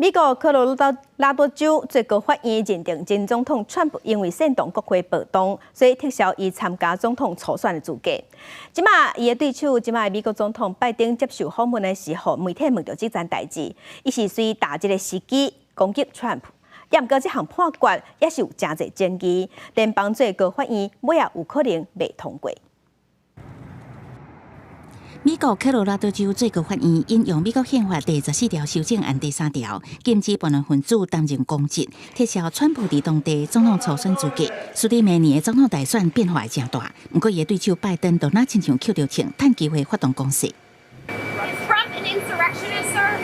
美国科罗拉多州最高法院认定前总统川普因为煽动国会暴动，所以撤销伊参加总统初选的资格。即马伊的对手，即马美国总统拜登接受访问的时候，媒体问到这件代志，伊是随打一个时机攻击川普。也毋过，这项判决也是有真侪争议，联邦最高法院尾也有可能未通过。美国科罗拉多州最高法院引用美国宪法第14条修正案第3条，禁止部分分子担任公职，撤销川普伫当地总统初选资格。虽然明年的总统大选变化会真大，不过伊的对手拜登都哪亲像捡到枪，趁机会发动攻势。Is Trump an insurrectionist, sir?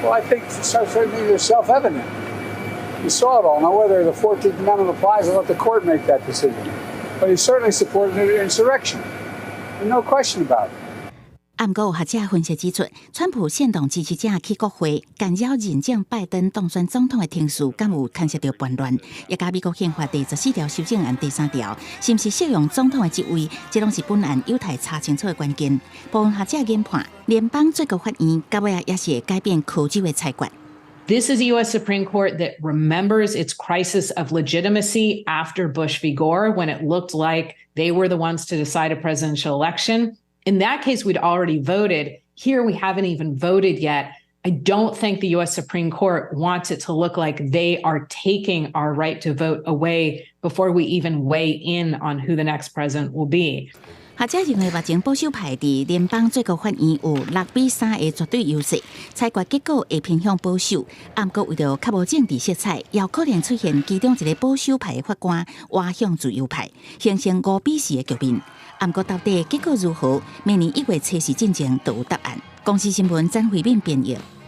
Well, I think certainly it's self-evident. You saw it all. Now, whether the 14th Amendment applies, I'll let the court make that decision. But he certainly supported an insurrection. No question about it. 不过，有学者分析指出，川普煽动支持者去国会干扰认证拜登当选总统的程序，敢有牵涉到叛乱？也甲美国宪法第14条修正案第3条，是毋是适用总统的职位？这拢是本案有待查清楚的关键。部分学者研判，联邦最高法院到尾也是会改变科州的裁决。This is a U.S. Supreme Court that remembers its crisis of legitimacy after Bush v. Gore, when it looked like they were the ones to decide a presidential election. In that case, we'd already voted. Here, we haven't even voted yet. I don't think the U.S. Supreme Court wants it to look like they are taking our right to vote away before we even weigh in on who the next president will be. 学者认为，目前保守派伫联邦最高法院有6-3的绝对优势，裁决结果会偏向保守。不过，为了较无政治色彩，也有可能出现其中一个保守派的法官歪向自由派，形成5-4的局面。不过，到底结果如何，明年1月7日进前就有答案。公司新闻张惠敏编译。